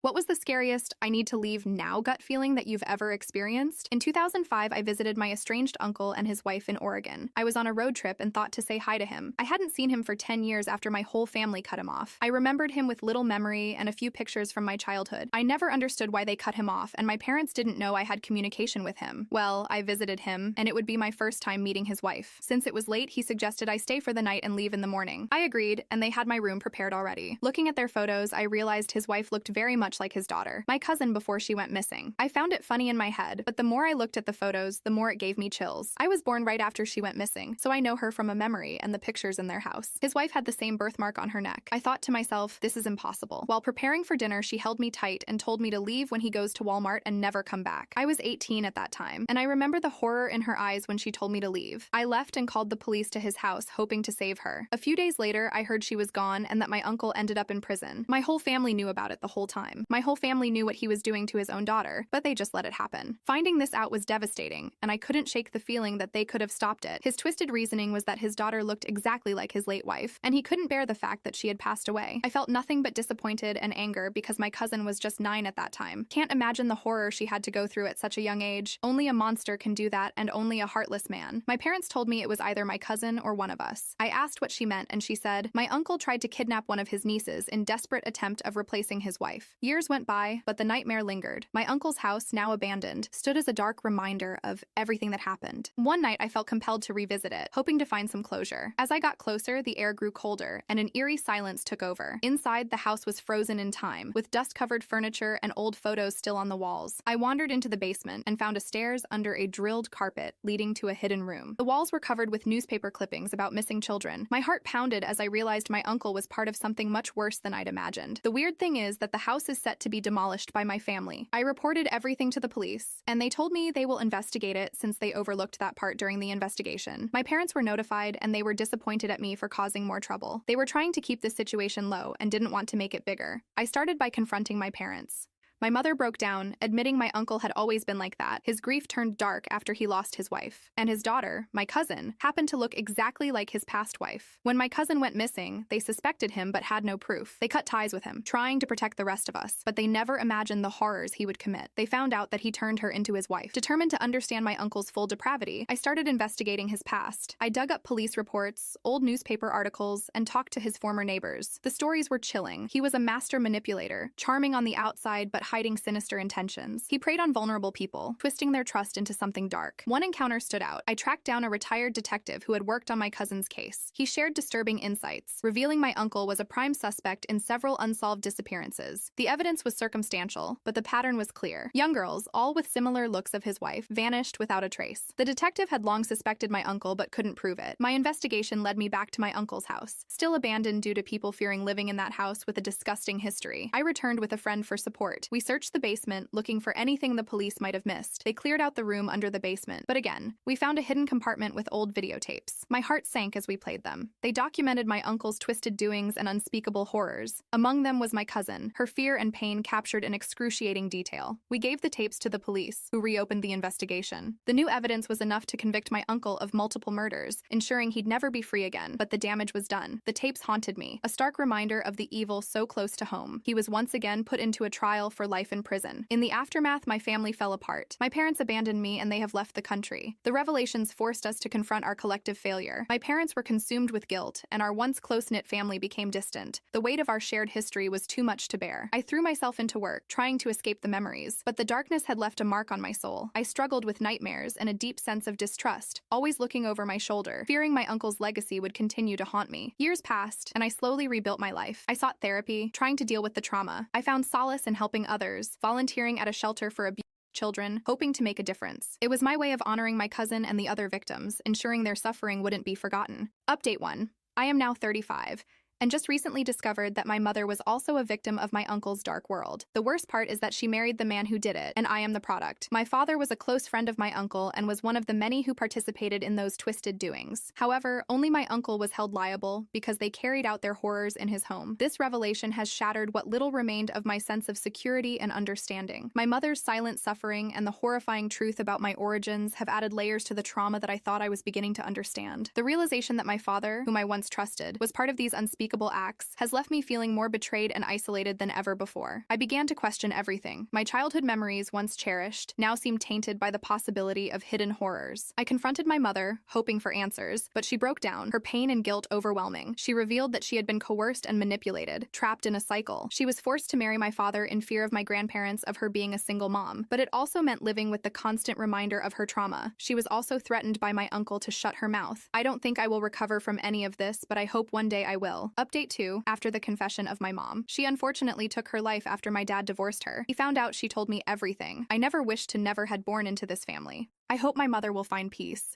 What was the scariest I need to leave now gut feeling that you've ever experienced? In 2005, I visited my estranged uncle and his wife in Oregon. I was on a road trip and thought to say hi to him. I hadn't seen him for 10 years after my whole family cut him off. I remembered him with little memory and a few pictures from my childhood. I never understood why they cut him off, and my parents didn't know I had communication with him. Well, I visited him, and it would be my first time meeting his wife. Since it was late, he suggested I stay for the night and leave in the morning. I agreed, and they had my room prepared already. Looking at their photos, I realized his wife looked very much like his daughter, my cousin before she went missing. I found it funny in my head, but the more I looked at the photos, the more it gave me chills. I was born right after she went missing, so I know her from a memory and the pictures in their house. His wife had the same birthmark on her neck. I thought to myself, this is impossible. While preparing for dinner, she held me tight and told me to leave when he goes to Walmart and never come back. I was 18 at that time, and I remember the horror in her eyes when she told me to leave. I left and called the police to his house, hoping to save her. A few days later, I heard she was gone and that my uncle ended up in prison. My whole family knew about it the whole time. My whole family knew what he was doing to his own daughter, but they just let it happen. Finding this out was devastating, and I couldn't shake the feeling that they could have stopped it. His twisted reasoning was that his daughter looked exactly like his late wife, and he couldn't bear the fact that she had passed away. I felt nothing but disappointed and anger because my cousin was just 9 at that time. Can't imagine the horror she had to go through at such a young age. Only a monster can do that, and only a heartless man. My parents told me it was either my cousin or one of us. I asked what she meant, and she said, my uncle tried to kidnap one of his nieces in desperate attempt of replacing his wife. Years went by, but the nightmare lingered. My uncle's house, now abandoned, stood as a dark reminder of everything that happened. One night, I felt compelled to revisit it, hoping to find some closure. As I got closer, the air grew colder, and an eerie silence took over. Inside, the house was frozen in time, with dust-covered furniture and old photos still on the walls. I wandered into the basement and found a stairs under a drilled carpet leading to a hidden room. The walls were covered with newspaper clippings about missing children. My heart pounded as I realized my uncle was part of something much worse than I'd imagined. The weird thing is that the house is set to be demolished by my family. I reported everything to the police, and they told me they will investigate it since they overlooked that part during the investigation. My parents were notified, and they were disappointed at me for causing more trouble. They were trying to keep the situation low and didn't want to make it bigger. I started by confronting my parents. My mother broke down, admitting my uncle had always been like that. His grief turned dark after he lost his wife. And his daughter, my cousin, happened to look exactly like his past wife. When my cousin went missing, they suspected him but had no proof. They cut ties with him, trying to protect the rest of us, but they never imagined the horrors he would commit. They found out that he turned her into his wife. Determined to understand my uncle's full depravity, I started investigating his past. I dug up police reports, old newspaper articles, and talked to his former neighbors. The stories were chilling. He was a master manipulator, charming on the outside but hiding sinister intentions. He preyed on vulnerable people, twisting their trust into something dark. One encounter stood out. I tracked down a retired detective who had worked on my cousin's case. He shared disturbing insights, revealing my uncle was a prime suspect in several unsolved disappearances. The evidence was circumstantial, but the pattern was clear. Young girls, all with similar looks of his wife, vanished without a trace. The detective had long suspected my uncle but couldn't prove it. My investigation led me back to my uncle's house, still abandoned due to people fearing living in that house with a disgusting history. I returned with a friend for support. We searched the basement, looking for anything the police might have missed. They cleared out the room under the basement, but again, we found a hidden compartment with old videotapes. My heart sank as we played them. They documented my uncle's twisted doings and unspeakable horrors. Among them was my cousin, her fear and pain captured in excruciating detail. We gave the tapes to the police, who reopened the investigation. The new evidence was enough to convict my uncle of multiple murders, ensuring he'd never be free again, but the damage was done. The tapes haunted me, a stark reminder of the evil so close to home. He was once again put into a trial for life in prison. In the aftermath, my family fell apart. My parents abandoned me and they have left the country. The revelations forced us to confront our collective failure. My parents were consumed with guilt, and our once close-knit family became distant. The weight of our shared history was too much to bear. I threw myself into work, trying to escape the memories, but the darkness had left a mark on my soul. I struggled with nightmares and a deep sense of distrust, always looking over my shoulder, fearing my uncle's legacy would continue to haunt me. Years passed, and I slowly rebuilt my life. I sought therapy, trying to deal with the trauma. I found solace in helping others, volunteering at a shelter for abused children, hoping to make a difference. It was my way of honoring my cousin and the other victims, ensuring their suffering wouldn't be forgotten. Update 1. I am now 35. And just recently discovered that my mother was also a victim of my uncle's dark world. The worst part is that she married the man who did it, and I am the product. My father was a close friend of my uncle and was one of the many who participated in those twisted doings. However, only my uncle was held liable because they carried out their horrors in his home. This revelation has shattered what little remained of my sense of security and understanding. My mother's silent suffering and the horrifying truth about my origins have added layers to the trauma that I thought I was beginning to understand. The realization that my father, whom I once trusted, was part of these unspeakable unspeakable acts has left me feeling more betrayed and isolated than ever before. I began to question everything. My childhood memories, once cherished, now seemed tainted by the possibility of hidden horrors. I confronted my mother, hoping for answers, but she broke down, her pain and guilt overwhelming. She revealed that she had been coerced and manipulated, trapped in a cycle. She was forced to marry my father in fear of my grandparents of her being a single mom, but it also meant living with the constant reminder of her trauma. She was also threatened by my uncle to shut her mouth. I don't think I will recover from any of this, but I hope one day I will. Update 2. After the confession of my mom. She unfortunately took her life after my dad divorced her. He found out she told me everything. I never wished to never had born into this family. I hope my mother will find peace.